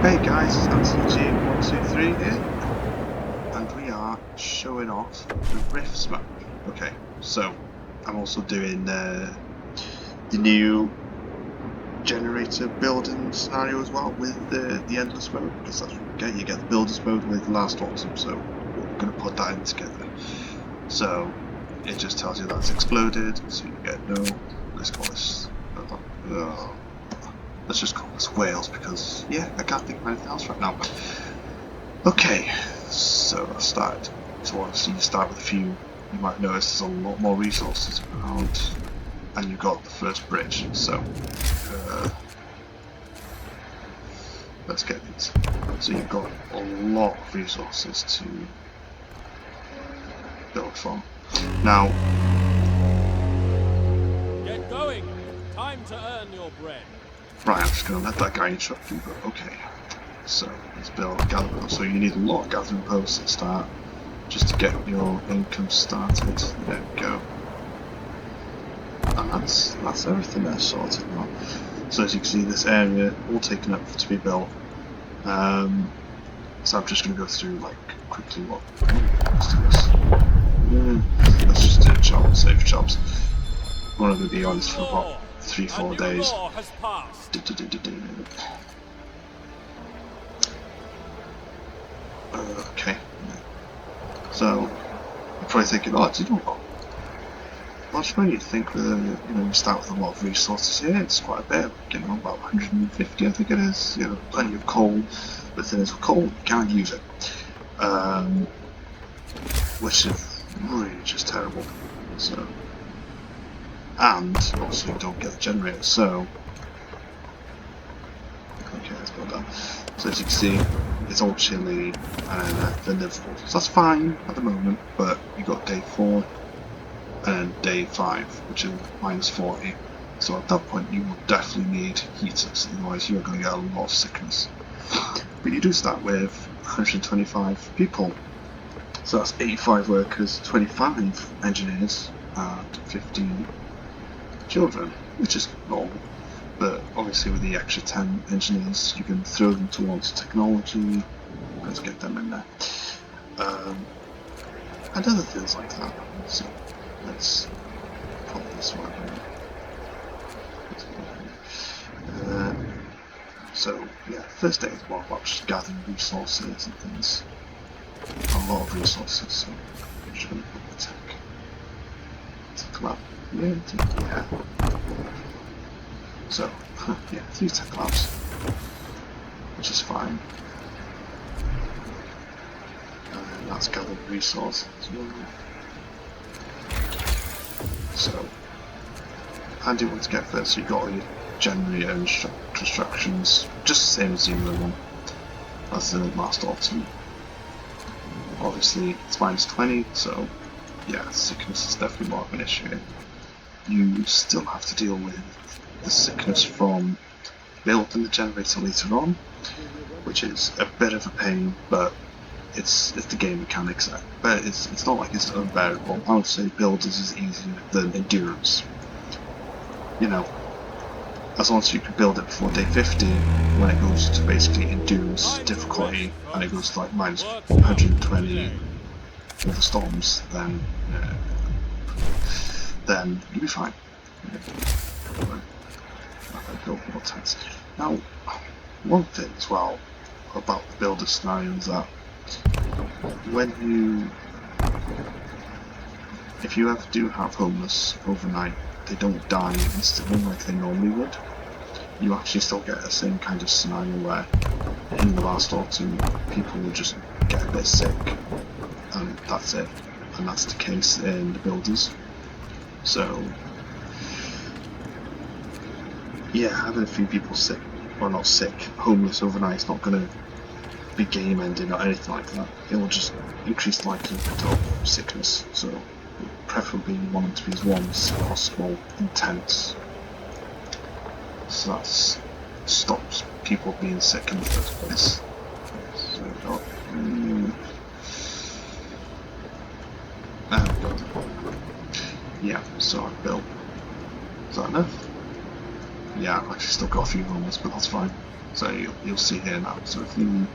Hey guys, it's AnthonyG123 here, and we are showing off the Rifts map. Okay, so I'm also doing the new generator building scenario as well with the endless mode, because that's what you get. You get the builders mode with last autumn, so we're going to put that in together. So it just tells you that's exploded, so you get no. Let's call this. Let's just call this Wales because, yeah, I can't think of anything else right now. Okay, so I'll start. So obviously you start with a few. You might notice there's a lot more resources around, and you've got the first bridge. So let's get these. So you've got a lot of resources to build from. Now, get going. Time to earn your bread. Right, I'm just going to let that guy interrupt you, but okay. So, let's build a gathering post. So you need a lot of gathering posts at start, just to get your income started. There we go. And that's everything there sorted now. So as you can see, this area all taken up to be built. So I'm just going to go through, like, quickly what... Let's do this. Let's just do jobs, save jobs. I'm going to be honest for about 3-4 days. Okay. So you're probably thinking, oh, do you know what? That's when you think with you start with a lot of resources here. It's quite a bit, you know, about 150, I think it is. You know, plenty of coal. But the thing is, with coal, you can't use it, which is really just terrible. So. And also you don't get the generator, so okay, let's build that. So as you can see, it's all chilly and they're livable. So that's fine at the moment, but you got day 4 and day 5, which is minus 40. So at that point you will definitely need heaters, otherwise you're going to get a lot of sickness. But you do start with 125 people. So that's 85 workers, 25 engineers, and 15 children, which is normal, but obviously with the extra 10 engineers you can throw them towards technology. Let's get them in there, and other things like that. So let's put this one in. So yeah, first day is more about just gathering resources and things, a lot of resources, so I'm just going to put the tech lab. Yeah. So, yeah, 3 tech labs, which is fine. And that's gathered resources as well. So, handy one to get first. So you got all your generator and constructions, just the same as the other one, as the last autumn. Obviously, it's minus 20, so yeah, sickness is definitely more of an issue. You still have to deal with the sickness from building the generator later on, which is a bit of a pain, but it's the game mechanics. But it's not like it's unbearable. I would say builders is easier than endurance. You know, as long as you can build it before day 50, when it goes to basically endurance difficulty and it goes to like minus 120 with the storms, then you'll be fine. Build more tents. Now, one thing as well about the builder scenario is that if you ever do have homeless overnight, they don't die instantly like they normally would. You actually still get the same kind of scenario where in the last autumn people would just get a bit sick and that's it. And that's the case in the builders. So yeah, having a few people sick, or not sick, homeless overnight is not going to be game ending or anything like that. It will just increase the likelihood of sickness, so preferably you want them to be as warm as possible, intense, so that stops people being sick in the first place. So we got yeah, so I've built, is that enough? yeah, I've actually still got a few moments, but that's fine. So you'll see here now. So if you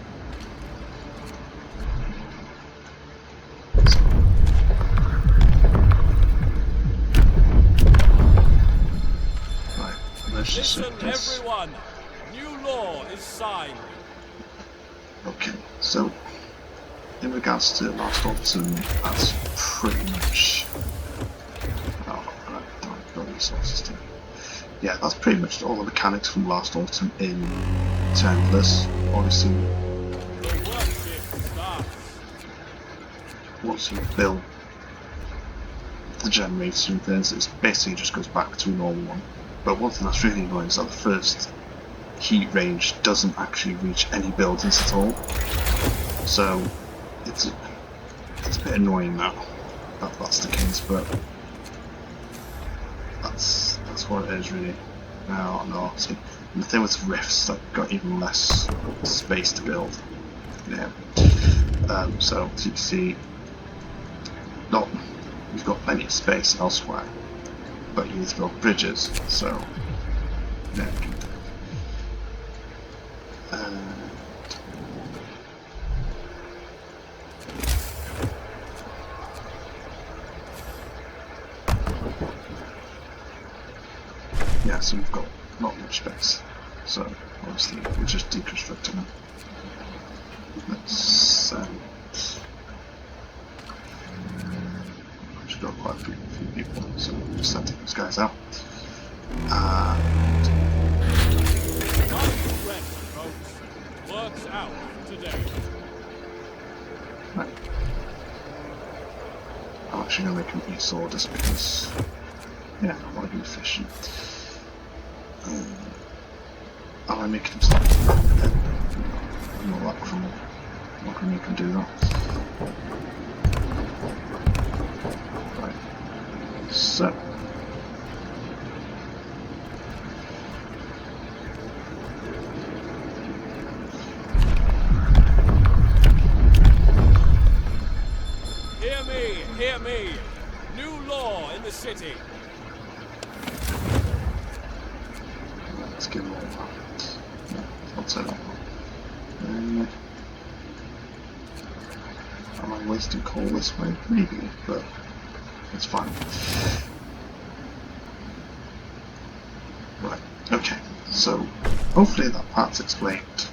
right, let's just Listen, this. everyone. New law is signed. Okay, so in regards to Last Autumn, that's pretty much. Oh, I've got resources to. Yeah, that's pretty much all the mechanics from Last Autumn in Endless. Obviously, The work shift starts. once you build the generator and things, it basically just goes back to a normal one. But one thing that's really annoying is that the first heat range doesn't actually reach any buildings at all. So it's a bit annoying that that's the case, but that's what it is really. No, see, the thing with rifts, that got even less space to build. Yeah. So as you can see, you've got plenty of space elsewhere, but you need to build bridges. So yeah. Yeah, so we've got not much space. So obviously we're just deconstructing it. Let's actually got quite a few people, so we're just sending those guys out. Rest, folks. Works out today. Right. I'm actually going to make them eat orders because, yeah, I want to be efficient. Am I making them stop? I'm not that cruel. I'm not going to make them do that. Right. So. Hear me! New law in the city! Let's give them all that. Yeah, I'll take that one. Am I wasting coal this way? Maybe, but it's fine. Right, okay, so hopefully that part's explained.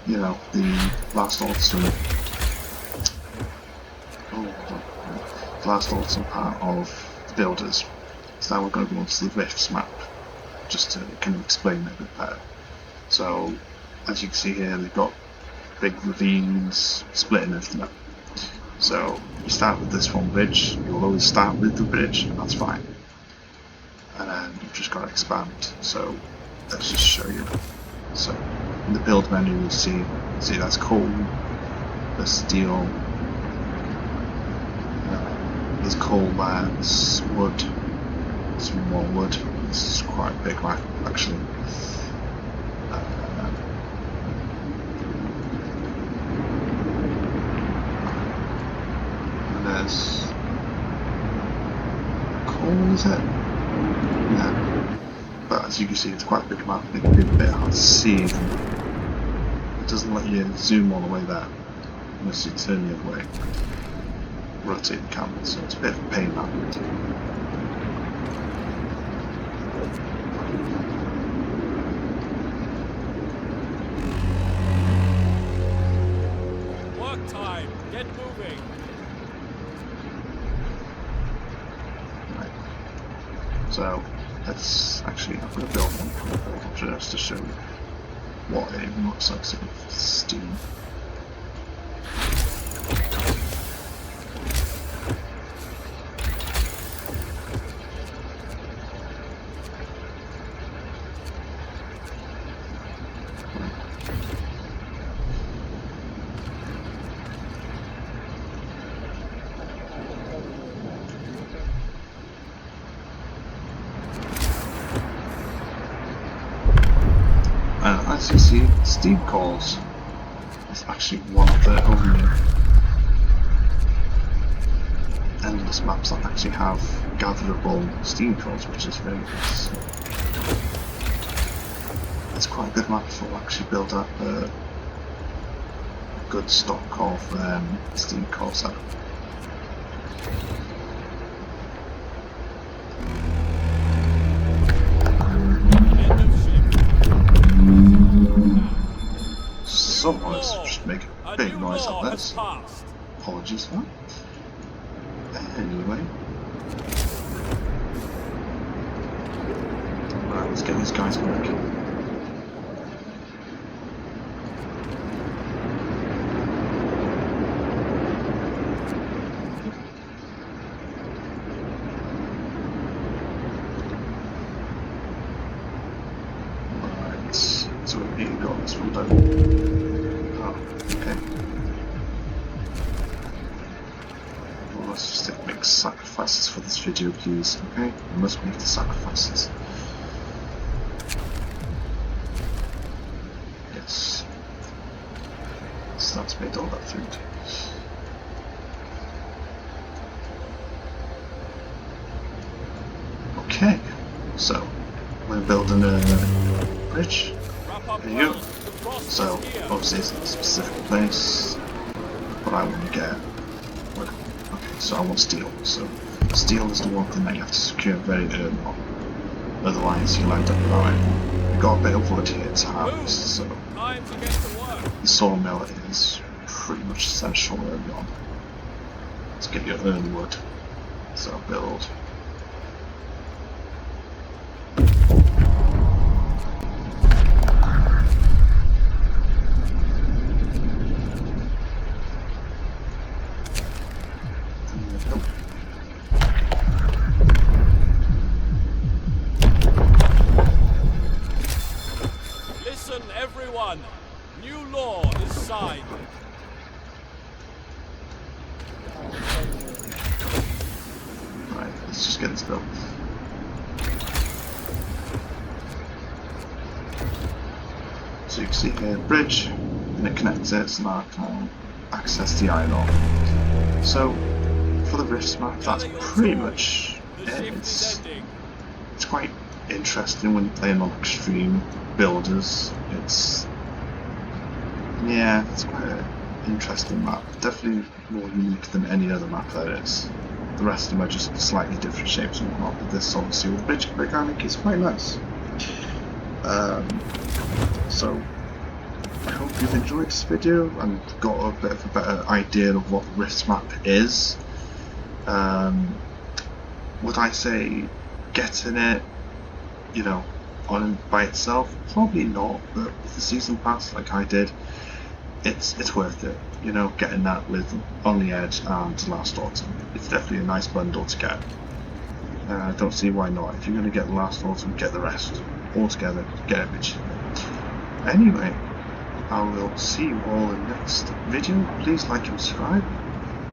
You know, the last autumn part of the builders. So now we're going to go onto the Rifts map, just to kind of explain it a bit better. So, as you can see here, they've got big ravines splitting everything up. So, you start with this one bridge, you'll always start with the bridge, and that's fine. And then you've just got to expand. So, let's just show you. So, in the build menu, you see that's coal, there's steel, there's coal there, there's wood, some more wood. This is quite a big map actually. And there's coal, is it? Yeah. But as you can see, it's quite a big map. It can be a bit hard to see. It doesn't let you zoom all the way there unless you turn the other way. Rotate the camera, so it's a bit of a pain that. Work time! Get moving! Right. So let's actually, I'm going to build one just to show you what it looks like with steam. As you see, steam cores is actually one of the only endless maps that actually have gatherable steam cores, which is very nice. it's quite a good map for actually build up a good stock of steam Corsair. End of ship. Someone is just making a big new noise law up there. has passed. Apologies for that. Anyway. Right, let's get these guys working. Right, so we've got this one done. Oh, okay. Well, let's just make sacrifices for this video, please, okay? We must make the sacrifices. Yes. So that's made all that food. Okay, so we're building a bridge. There you go. So obviously it's not a specific place, but I want to get. Okay, so I want steel. So steel is the one thing that you have to secure very early on. Otherwise you'll end up without it. We've got a bit of wood here to harvest, so the sawmill is pretty much essential early on. Let's get your early wood. So build. Listen, everyone. New law is signed. Right, let's just get this built. So you can see here, bridge, and it connects it, so now I can access the iron ore. So, for the Rifts map, that's pretty much it. It's quite interesting when you're playing on extreme builders. It's quite an interesting map. Definitely more unique than any other map there is. The rest of them are just slightly different shapes and whatnot, but this obviously with bridge mechanic is quite nice. So I hope you've enjoyed this video and got a bit of a better idea of what the Rifts map is. Would I say getting it, you know, on by itself? Probably not, but with the season pass like I did, it's worth it. You know, getting that with On the Edge and Last Autumn. It's definitely a nice bundle to get. I don't see why not. If you're going to get the Last Autumn, get the rest. All together, get it cheaper. Anyway, I will see you all in the next video. Please like and subscribe.